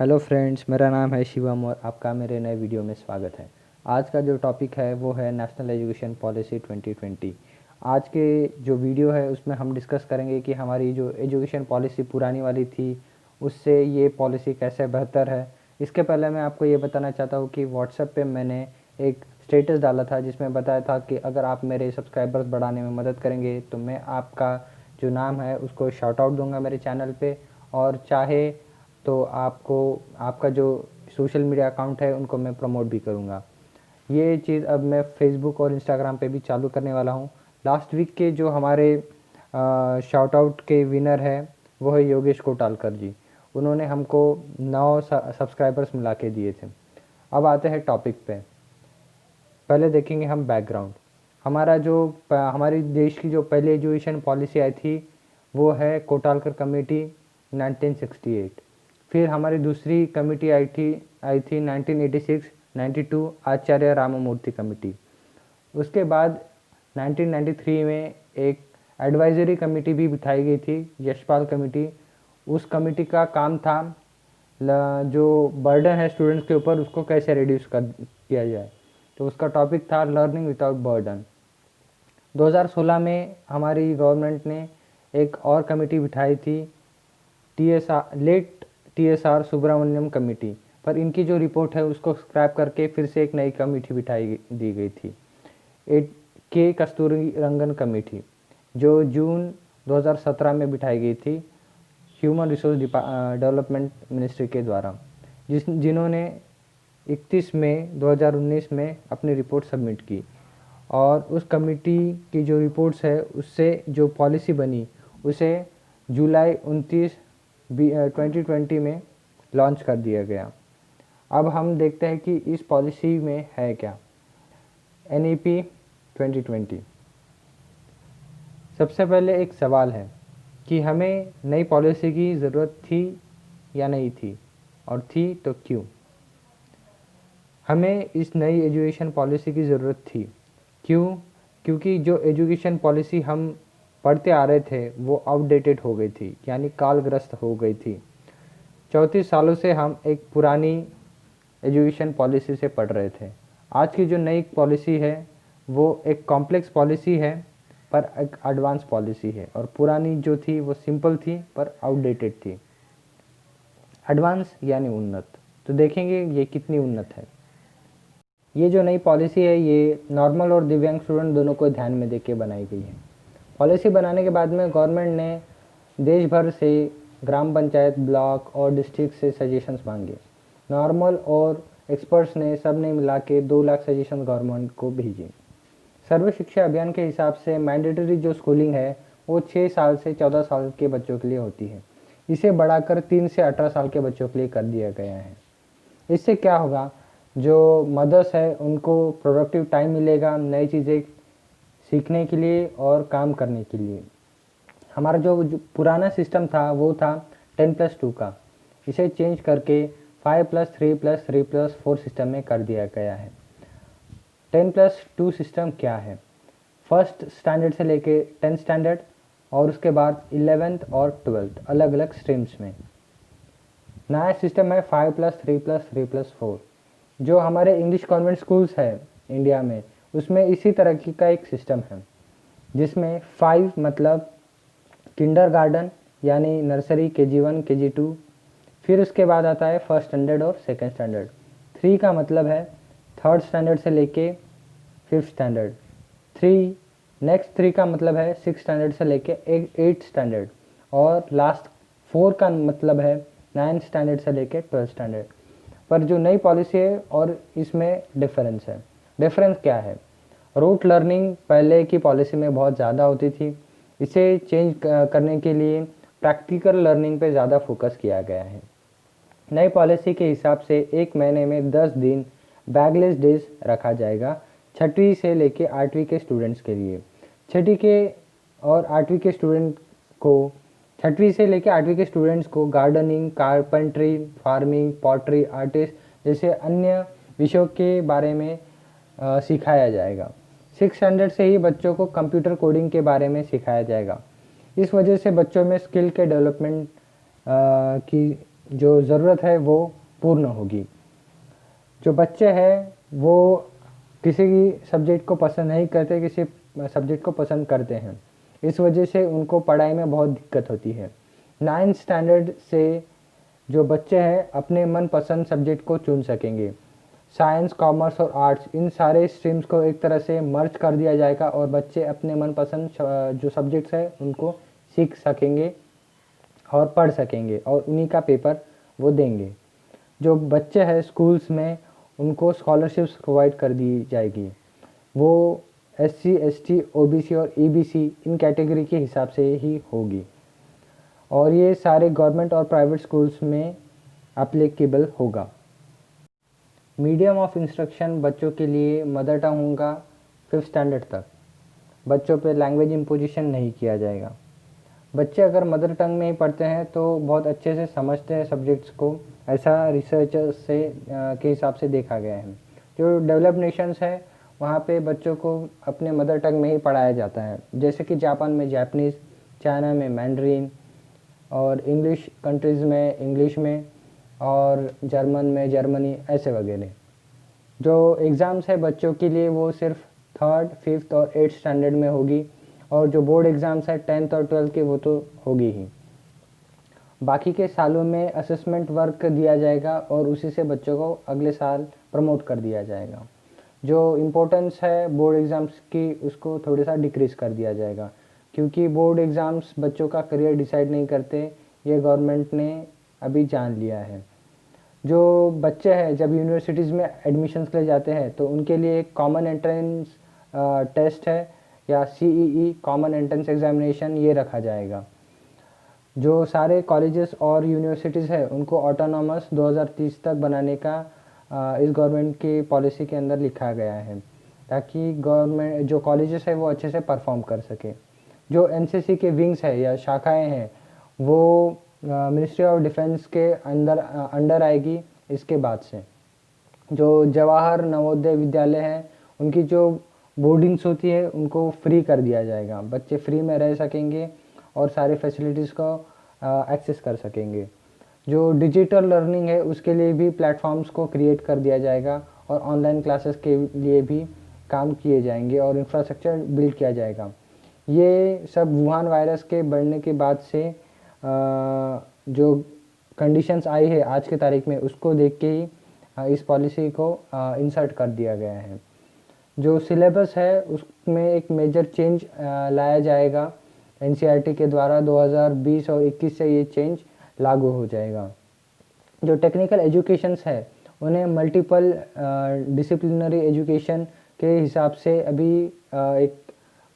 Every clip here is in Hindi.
हेलो फ्रेंड्स, मेरा नाम है शिवम और आपका मेरे नए वीडियो में स्वागत है। आज का जो टॉपिक है वो है नेशनल एजुकेशन पॉलिसी 2020। आज के जो वीडियो है उसमें हम डिस्कस करेंगे कि हमारी जो एजुकेशन पॉलिसी पुरानी वाली थी उससे ये पॉलिसी कैसे बेहतर है। इसके पहले मैं आपको ये बताना चाहता हूँ कि व्हाट्सएप पे मैंने एक स्टेटस डाला था जिसमें बताया था कि अगर आप मेरे सब्सक्राइबर्स बढ़ाने में मदद करेंगे तो मैं आपका जो नाम है उसको शाउट आउट दूंगा मेरे चैनल पे, और चाहे तो आपको आपका जो सोशल मीडिया अकाउंट है उनको मैं प्रमोट भी करूँगा। ये चीज़ अब मैं फेसबुक और इंस्टाग्राम पे भी चालू करने वाला हूँ। लास्ट वीक के जो हमारे शाउट आउट के विनर है वो है योगेश कोटालकर जी। उन्होंने हमको 9 सब्सक्राइबर्स मिला के दिए थे। अब आते हैं टॉपिक पे। पहले देखेंगे हम बैकग्राउंड। हमारी देश की जो पहली एजुकेशन पॉलिसी आई थी वो है कोटालकर कमेटी 1968। फिर हमारी दूसरी कमेटी आई थी 1986 92 आचार्य राममूर्ति कमेटी। उसके बाद 1993 में एक एडवाइजरी कमेटी भी बिठाई गई थी, यशपाल कमेटी। उस कमेटी का काम था जो बर्डन है स्टूडेंट्स के ऊपर उसको कैसे रिड्यूस कर किया जाए। तो उसका टॉपिक था लर्निंग विदाउट बर्डन। 2016 में हमारी गवर्नमेंट ने एक और कमेटी बिठाई थी, TSR सुब्रमण्यम कमेटी, पर इनकी जो रिपोर्ट है उसको स्क्रैप करके फिर से एक नई कमेटी बिठाई दी गई थी, के कस्तूरी रंगन कमेटी, जो जून 2017 में बिठाई गई थी ह्यूमन रिसोर्स डेवलपमेंट मिनिस्ट्री के द्वारा, जिन्होंने 31 मई 2019 में अपनी रिपोर्ट सबमिट की। और उस कमेटी की जो रिपोर्ट्स है उससे जो पॉलिसी बनी उसे जुलाई 29 2020 में लॉन्च कर दिया गया। अब हम देखते हैं कि इस पॉलिसी में है क्या। NEP 2020। सबसे पहले एक सवाल है कि हमें नई पॉलिसी की ज़रूरत थी या नहीं थी, और थी तो क्यों। हमें इस नई एजुकेशन पॉलिसी की ज़रूरत थी। क्यों? क्योंकि जो एजुकेशन पॉलिसी हम पढ़ते आ रहे थे वो आउटडेटेड हो गई थी, यानी कालग्रस्त हो गई थी। 34 सालों से हम एक पुरानी एजुकेशन पॉलिसी से पढ़ रहे थे। आज की जो नई पॉलिसी है वो एक कॉम्प्लेक्स पॉलिसी है पर एक एडवांस पॉलिसी है, और पुरानी जो थी वो सिंपल थी पर आउटडेटेड थी। एडवांस यानी उन्नत। तो देखेंगे ये कितनी उन्नत है। ये जो नई पॉलिसी है ये नॉर्मल और दिव्यांग स्टूडेंट दोनों को ध्यान में देके बनाई गई है। पॉलिसी बनाने के बाद में गवर्नमेंट ने देश भर से ग्राम पंचायत, ब्लॉक और डिस्ट्रिक्ट से सजेशंस मांगे। नॉर्मल और एक्सपर्ट्स ने सब ने मिला के 2 लाख सजेशन गवर्नमेंट को भेजी। सर्व शिक्षा अभियान के हिसाब से मैंडेटरी जो स्कूलिंग है वो 6 साल से 14 साल के बच्चों के लिए होती है। इसे बढ़ाकर 3 से 18 साल के बच्चों के लिए कर दिया गया है। इससे क्या होगा, जो मदर्स है उनको प्रोडक्टिव टाइम मिलेगा नई चीज़ें सीखने के लिए और काम करने के लिए। हमारा जो पुराना सिस्टम था वो था 10+2 का। इसे चेंज करके 5+3+3+4 सिस्टम में कर दिया गया है। 10+2 सिस्टम क्या है? फर्स्ट स्टैंडर्ड से लेके 10th स्टैंडर्ड, और उसके बाद 11th और 12th अलग अलग स्ट्रीम्स में। नया सिस्टम है 5+3+3+4, जो हमारे इंग्लिश कॉन्वेंट स्कूल्स है इंडिया में उसमें इसी तरह की का एक सिस्टम है, जिसमें 5 मतलब किंडरगार्टन यानी नर्सरी, KG1 KG2, फिर उसके बाद आता है फर्स्ट स्टैंडर्ड और सेकंड स्टैंडर्ड। 3 का मतलब है थर्ड स्टैंडर्ड से लेके 5th स्टैंडर्ड। 3 का मतलब है 6th स्टैंडर्ड से लेके 8th स्टैंडर्ड, और लास्ट 4 का मतलब है 9th स्टैंडर्ड से लेके 12th स्टैंडर्ड। पर जो नई पॉलिसी है और इसमें डिफरेंस है। डिफरेंस क्या है? रूट लर्निंग पहले की पॉलिसी में बहुत ज़्यादा होती थी। इसे चेंज करने के लिए प्रैक्टिकल लर्निंग पे ज़्यादा फोकस किया गया है। नई पॉलिसी के हिसाब से 1 महीने में 10 दिन बैगलेस डेज रखा जाएगा 6वीं से लेके 8वीं के स्टूडेंट्स के लिए। 6वीं के और 8वीं के स्टूडेंट को 6वीं से लेके 8वीं के स्टूडेंट्स को gardening, carpentry, farming, pottery, artist जैसे अन्य विषयों के बारे में सिखाया जाएगा। 6th स्टैंडर्ड से ही बच्चों को कंप्यूटर कोडिंग के बारे में सिखाया जाएगा। इस वजह से बच्चों में स्किल के डेवलपमेंट की जो ज़रूरत है वो पूर्ण होगी। जो बच्चे हैं वो किसी सब्जेक्ट को पसंद नहीं करते, किसी सब्जेक्ट को पसंद करते हैं। इस वजह से उनको पढ़ाई में बहुत दिक्कत होती है। 9th स्टैंडर्ड से जो बच्चे हैं अपने मनपसंद सब्जेक्ट को चुन सकेंगे। साइंस, कॉमर्स और आर्ट्स इन सारे स्ट्रीम्स को एक तरह से मर्ज कर दिया जाएगा और बच्चे अपने मनपसंद जो सब्जेक्ट्स हैं उनको सीख सकेंगे और पढ़ सकेंगे और उन्हीं का पेपर वो देंगे। जो बच्चे हैं स्कूल्स में उनको स्कॉलरशिप्स प्रोवाइड कर दी जाएगी। वो SC, ST, OBC और EBC इन कैटेगरी के हिसाब से ही होगी और ये सारे गवर्नमेंट और प्राइवेट स्कूल्स में एप्लीकेबल होगा। मीडियम ऑफ इंस्ट्रक्शन बच्चों के लिए मदर टंग होगा 5th स्टैंडर्ड तक। बच्चों पे लैंग्वेज इम्पोजिशन नहीं किया जाएगा। बच्चे अगर मदर टंग में ही पढ़ते हैं तो बहुत अच्छे से समझते हैं सब्जेक्ट्स को, ऐसा रिसर्चर्स से के हिसाब से देखा गया है। जो डेवलप्ड नेशंस है वहाँ पे बच्चों को अपने मदर टंग में ही पढ़ाया जाता है, जैसे कि जापान में जापानीज़, चाइना में मैंड्रीन और इंग्लिश कंट्रीज़ में इंग्लिश में और जर्मन में जर्मनी, ऐसे वगैरह। जो एग्ज़ाम्स है बच्चों के लिए वो सिर्फ 3rd, 5th और 8th स्टैंडर्ड में होगी और जो बोर्ड एग्ज़ाम्स है 10th और 12th के वो तो होगी ही। बाकी के सालों में असेसमेंट वर्क दिया जाएगा और उसी से बच्चों को अगले साल प्रमोट कर दिया जाएगा। जो इम्पोर्टेंस है बोर्ड एग्ज़ाम्स की उसको थोड़ा सा डिक्रीज़ कर दिया जाएगा, क्योंकि बोर्ड एग्ज़ाम्स बच्चों का करियर डिसाइड नहीं करते, ये गवर्नमेंट ने अभी जान लिया है। जो बच्चे हैं जब यूनिवर्सिटीज़ में एडमिशन्स के लिए जाते हैं तो उनके लिए एक कॉमन एंट्रेंस टेस्ट है या CEE कॉमन एंट्रेंस एग्जामिनेशन ये रखा जाएगा। जो सारे कॉलेजेस और यूनिवर्सिटीज़ है उनको ऑटोनॉमस 2030 तक बनाने का इस गवर्नमेंट की पॉलिसी के अंदर लिखा गया है, ताकि गवर्नमेंट जो कॉलेजेस है वो अच्छे से परफॉर्म कर सके। जो NCC के विंग्स है या शाखाएं हैं वो मिनिस्ट्री ऑफ डिफेंस के अंडर आएगी। इसके बाद से जो जवाहर नवोदय विद्यालय हैं उनकी जो बोर्डिंग्स होती है उनको फ्री कर दिया जाएगा। बच्चे फ्री में रह सकेंगे और सारी फैसिलिटीज़ को एक्सेस कर सकेंगे। जो डिजिटल लर्निंग है उसके लिए भी प्लेटफॉर्म्स को क्रिएट कर दिया जाएगा और ऑनलाइन क्लासेस के लिए भी काम किए जाएंगे और इंफ्रास्ट्रक्चर बिल्ड किया जाएगा। ये सब वुहान वायरस के बढ़ने के बाद से जो कंडीशंस आई है आज के तारीख में उसको देख के ही इस पॉलिसी को इंसर्ट कर दिया गया है। जो सिलेबस है उसमें एक मेजर चेंज लाया जाएगा NCERT के द्वारा। 2020 और 21 से ये चेंज लागू हो जाएगा। जो टेक्निकल एजुकेशंस है उन्हें मल्टीपल डिसिप्लिनरी एजुकेशन के हिसाब से अभी एक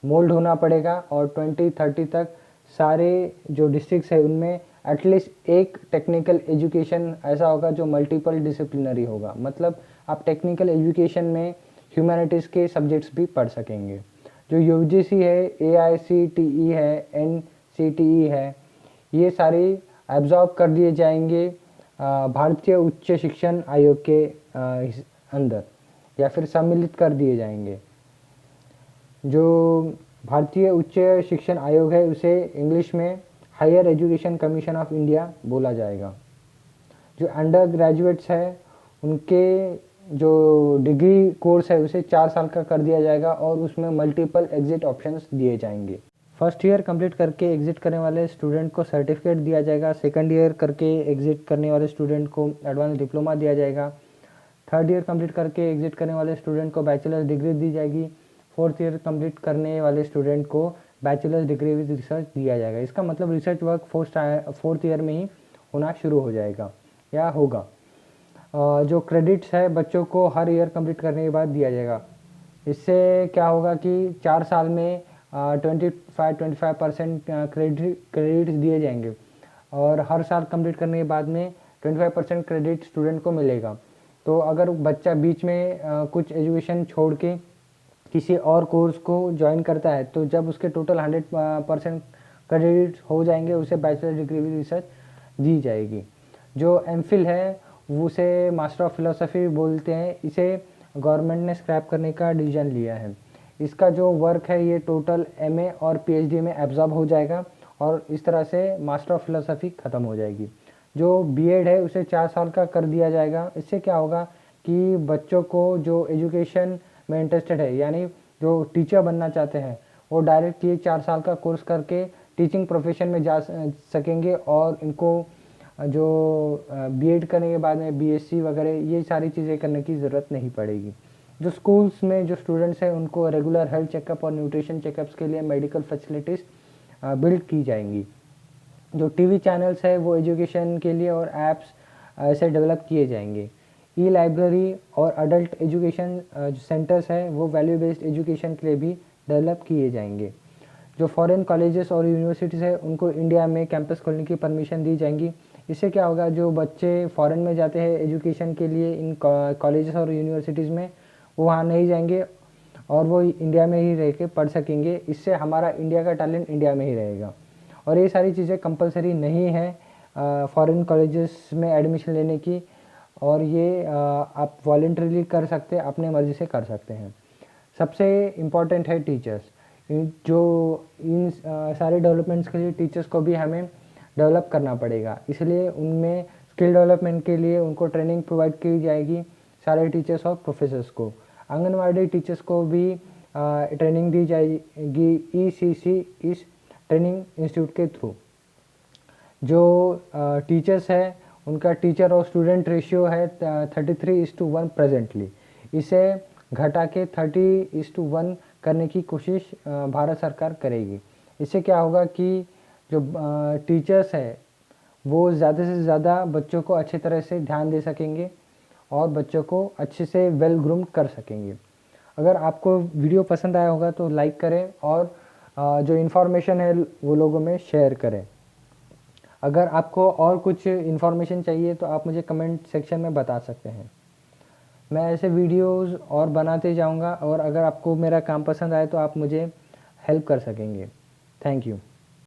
मोल्ड होना पड़ेगा और 2030 तक सारे जो डिस्ट्रिक्ट्स है उनमें एटलीस्ट एक टेक्निकल एजुकेशन ऐसा होगा जो मल्टीपल डिसिप्लिनरी होगा। मतलब आप टेक्निकल एजुकेशन में ह्यूमैनिटीज़ के सब्जेक्ट्स भी पढ़ सकेंगे। जो UGC है, AICTE है, NCTE है, ये सारी एब्जॉर्ब कर दिए जाएंगे भारतीय उच्च शिक्षण आयोग के अंदर या फिर सम्मिलित कर दिए जाएंगे। जो भारतीय उच्च शिक्षण आयोग है उसे इंग्लिश में higher education commission of India बोला जाएगा। जो अंडर ग्रेजुएट्स है उनके जो डिग्री कोर्स है उसे 4 साल का कर दिया जाएगा और उसमें मल्टीपल एग्जिट ऑप्शंस दिए जाएंगे। फर्स्ट ईयर कंप्लीट करके एग्जिट करने वाले स्टूडेंट को सर्टिफिकेट दिया जाएगा। सेकंड ईयर करके एग्जिट करने वाले स्टूडेंट को एडवांस डिप्लोमा दिया जाएगा। थर्ड ईयर कंप्लीट करके एग्जिट करने वाले स्टूडेंट को बैचलर्स डिग्री दी जाएगी। फोर्थ ईयर कंप्लीट करने वाले स्टूडेंट को बैचलर्स डिग्री विद रिसर्च दिया जाएगा। इसका मतलब रिसर्च वर्क फोर्थ ईयर में ही होना शुरू हो जाएगा या होगा। जो क्रेडिट्स है बच्चों को हर ईयर कंप्लीट करने के बाद दिया जाएगा। इससे क्या होगा कि 4 साल में 25% क्रेडिट्स दिए जाएंगे और हर साल कंप्लीट करने के बाद में 25% क्रेडिट स्टूडेंट को मिलेगा। तो अगर बच्चा बीच में कुछ एजुकेशन छोड़ के किसी और कोर्स को ज्वाइन करता है तो जब उसके टोटल 100% क्रेडिट हो जाएंगे उसे बैचलर डिग्री विद रिसर्च दी जाएगी। जो MPhil है उसे मास्टर ऑफ फिलोसफी बोलते हैं। इसे गवर्नमेंट ने स्क्रैप करने का डिसीजन लिया है। इसका जो वर्क है ये टोटल MA और PhD में एब्जॉर्ब हो जाएगा और इस तरह से मास्टर ऑफ फिलोसफी ख़त्म हो जाएगी। जो बीएड है उसे 4 साल का कर दिया जाएगा। इससे क्या होगा कि बच्चों को जो एजुकेशन में इंटरेस्टेड है, यानी जो टीचर बनना चाहते हैं, वो डायरेक्ट ये 4 साल का कोर्स करके टीचिंग प्रोफेशन में जा सकेंगे और इनको जो बीएड करने के बाद में बीएससी वगैरह ये सारी चीज़ें करने की ज़रूरत नहीं पड़ेगी। जो स्कूल्स में जो स्टूडेंट्स हैं उनको रेगुलर हेल्थ चेकअप और न्यूट्रिशन चेकअप्स के लिए मेडिकल फैसिलिटीज़ बिल्ड की जाएंगी। जो टीवी चैनल्स है वो एजुकेशन के लिए और ऐप्स ऐसे डेवलप किए जाएंगे। ई लाइब्रेरी और अडल्ट एजुकेशन जो सेंटर्स है वो वैल्यू बेस्ड एजुकेशन के लिए भी डेवलप किए जाएंगे। जो फॉरेन कॉलेजेस और यूनिवर्सिटीज़ है उनको इंडिया में कैंपस खोलने की परमिशन दी जाएंगी। इससे क्या होगा, जो बच्चे फॉरेन में जाते हैं एजुकेशन के लिए इन कॉलेजेस और यूनिवर्सिटीज़ में, वो वहाँ नहीं जाएंगे और वो इंडिया में ही रह के पढ़ सकेंगे। इससे हमारा इंडिया का टैलेंट इंडिया में ही रहेगा। और ये सारी चीज़ें कंपलसरी नहीं है फॉरेन कॉलेजेस में एडमिशन लेने की, और ये आप वॉलंटरीली कर सकते हैं, अपने मर्ज़ी से कर सकते हैं। सबसे इम्पॉर्टेंट है टीचर्स। जो इन सारे डेवलपमेंट्स के लिए टीचर्स को भी हमें डेवलप करना पड़ेगा, इसलिए उनमें स्किल डेवलपमेंट के लिए उनको ट्रेनिंग प्रोवाइड की जाएगी सारे टीचर्स और प्रोफेसर्स को। आंगनवाड़ी टीचर्स को भी ट्रेनिंग दी जाएगी ईसीसी, इस ट्रेनिंग इंस्टीट्यूट के थ्रू। जो टीचर्स है उनका टीचर और स्टूडेंट रेशियो है 33:1 प्रेजेंटली। इसे घटा के 30:1 करने की कोशिश भारत सरकार करेगी। इससे क्या होगा कि जो टीचर्स है वो ज़्यादा से ज़्यादा बच्चों को अच्छे तरह से ध्यान दे सकेंगे और बच्चों को अच्छे से वेल ग्रूम्ड कर सकेंगे। अगर आपको वीडियो पसंद आया होगा तो लाइक करें और जो इन्फॉर्मेशन है वो लोगों में शेयर करें। अगर आपको और कुछ इन्फॉर्मेशन चाहिए तो आप मुझे कमेंट सेक्शन में बता सकते हैं। मैं ऐसे वीडियोस और बनाते जाऊंगा, और अगर आपको मेरा काम पसंद आए तो आप मुझे हेल्प कर सकेंगे। Thank you.